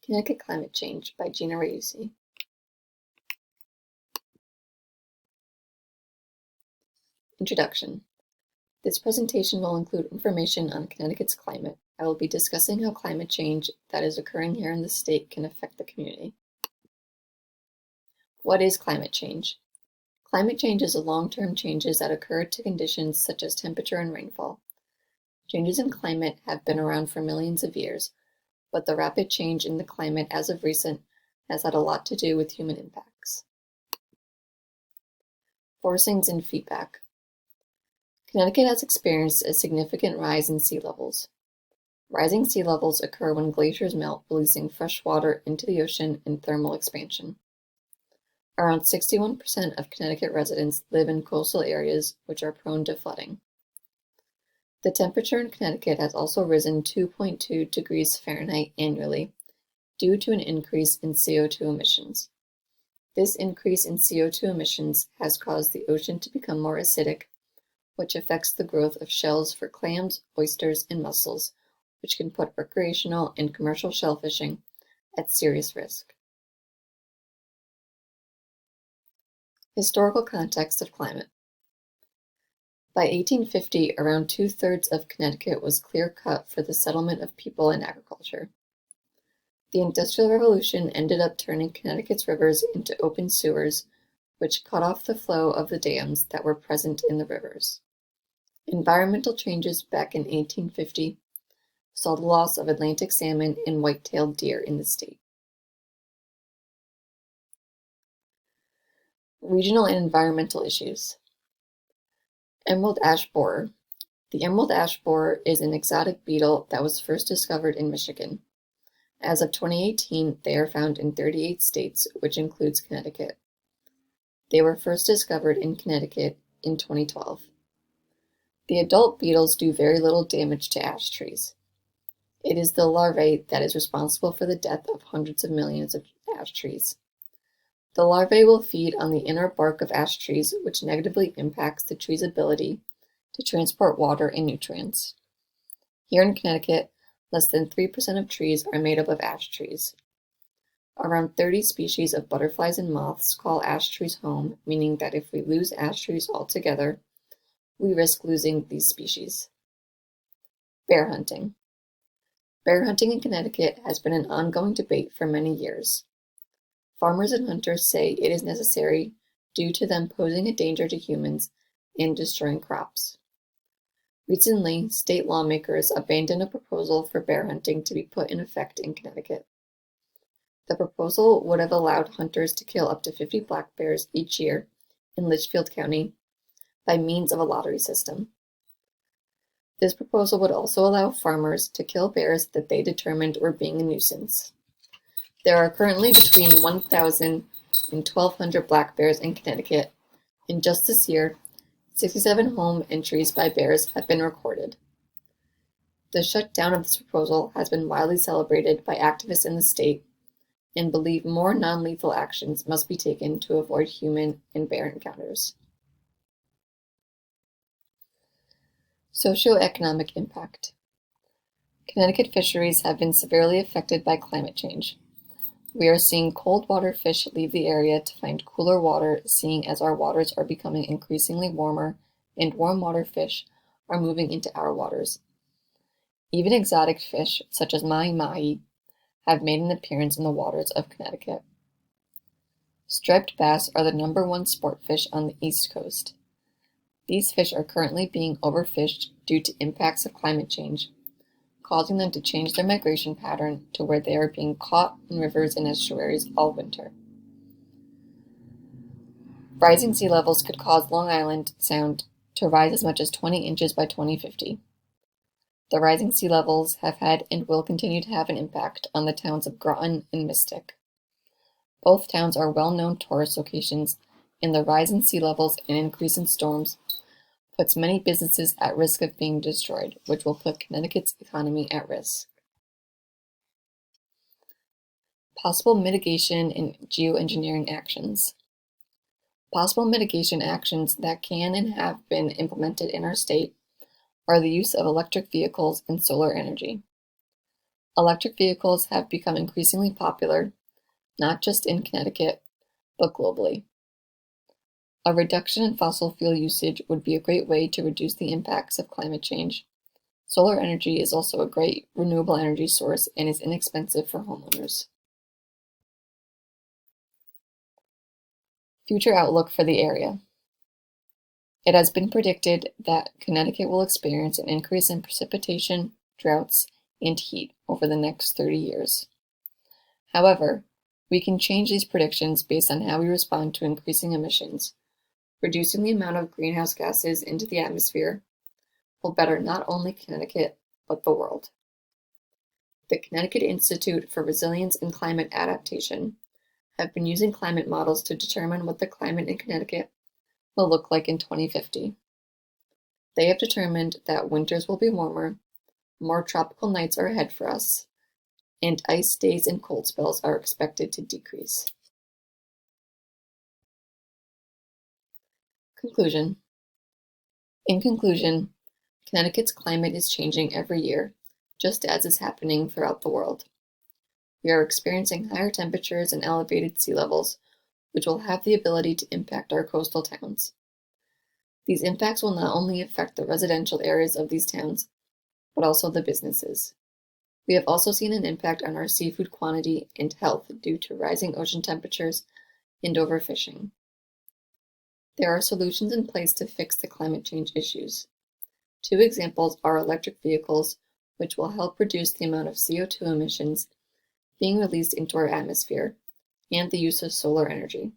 Connecticut Climate Change by Gina Reusi. Introduction. This presentation will include information on Connecticut's climate. I will be discussing how climate change that is occurring here in the state can affect the community. What is climate change? Climate change is long-term changes that occur to conditions such as temperature and rainfall. Changes in climate have been around for millions of years, but the rapid change in the climate as of recent has had a lot to do with human impacts. Forcings and feedback. Connecticut has experienced a significant rise in sea levels. Rising sea levels occur when glaciers melt, releasing fresh water into the ocean in thermal expansion. Around 61% of Connecticut residents live in coastal areas, which are prone to flooding. The temperature in Connecticut has also risen 2.2 degrees Fahrenheit annually due to an increase in CO2 emissions. This increase in CO2 emissions has caused the ocean to become more acidic, which affects the growth of shells for clams, oysters, and mussels, which can put recreational and commercial shell fishing at serious risk. Historical context of climate. By 1850, around 2/3 of Connecticut was clear-cut for the settlement of people and agriculture. The Industrial Revolution ended up turning Connecticut's rivers into open sewers, which cut off the flow of the dams that were present in the rivers. Environmental changes back in 1850 saw the loss of Atlantic salmon and white-tailed deer in the state. Regional and environmental issues. Emerald ash borer. The emerald ash borer is an exotic beetle that was first discovered in Michigan. As of 2018, they are found in 38 states, which includes Connecticut. They were first discovered in Connecticut in 2012. The adult beetles do very little damage to ash trees. It is the larvae that is responsible for the death of hundreds of millions of ash trees. The larvae will feed on the inner bark of ash trees, which negatively impacts the tree's ability to transport water and nutrients. Here in Connecticut, less than 3% of trees are made up of ash trees. Around 30 species of butterflies and moths call ash trees home, meaning that if we lose ash trees altogether, we risk losing these species. Bear hunting. Bear hunting in Connecticut has been an ongoing debate for many years. Farmers and hunters say it is necessary due to them posing a danger to humans and destroying crops. Recently, state lawmakers abandoned a proposal for bear hunting to be put in effect in Connecticut. The proposal would have allowed hunters to kill up to 50 black bears each year in Litchfield County by means of a lottery system. This proposal would also allow farmers to kill bears that they determined were being a nuisance. There are currently between 1,000 and 1,200 black bears in Connecticut, and just this year, 67 home entries by bears have been recorded. The shutdown of this proposal has been widely celebrated by activists in the state and believe more non-lethal actions must be taken to avoid human and bear encounters. Socioeconomic impact. Connecticut fisheries have been severely affected by climate change. We are seeing cold water fish leave the area to find cooler water, seeing as our waters are becoming increasingly warmer and warm water fish are moving into our waters. Even exotic fish, such as mahi-mahi, have made an appearance in the waters of Connecticut. Striped bass are the #1 sport fish on the East Coast. These fish are currently being overfished due to impacts of climate change, causing them to change their migration pattern to where they are being caught in rivers and estuaries all winter. Rising sea levels could cause Long Island Sound to rise as much as 20 inches by 2050. The rising sea levels have had and will continue to have an impact on the towns of Groton and Mystic. Both towns are well-known tourist locations, and the rise in sea levels and increase in storms puts many businesses at risk of being destroyed, which will put Connecticut's economy at risk. Possible mitigation and geoengineering actions. Possible mitigation actions that can and have been implemented in our state are the use of electric vehicles and solar energy. Electric vehicles have become increasingly popular, not just in Connecticut, but globally. A reduction in fossil fuel usage would be a great way to reduce the impacts of climate change. Solar energy is also a great renewable energy source and is inexpensive for homeowners. Future outlook for the area. It has been predicted that Connecticut will experience an increase in precipitation, droughts, and heat over the next 30 years. However, we can change these predictions based on how we respond to increasing emissions. Reducing the amount of greenhouse gases into the atmosphere will better not only Connecticut, but the world. The Connecticut Institute for Resilience and Climate Adaptation have been using climate models to determine what the climate in Connecticut will look like in 2050. They have determined that winters will be warmer, more tropical nights are ahead for us, and ice days and cold spells are expected to decrease. Conclusion. In conclusion, Connecticut's climate is changing every year, just as is happening throughout the world. We are experiencing higher temperatures and elevated sea levels, which will have the ability to impact our coastal towns. These impacts will not only affect the residential areas of these towns, but also the businesses. We have also seen an impact on our seafood quantity and health due to rising ocean temperatures and overfishing. There are solutions in place to fix the climate change issues. Two examples are electric vehicles, which will help reduce the amount of CO2 emissions being released into our atmosphere, and the use of solar energy.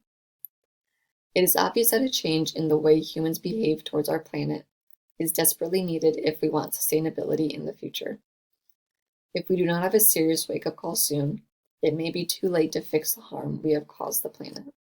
It is obvious that a change in the way humans behave towards our planet is desperately needed if we want sustainability in the future. If we do not have a serious wake-up call soon, it may be too late to fix the harm we have caused the planet.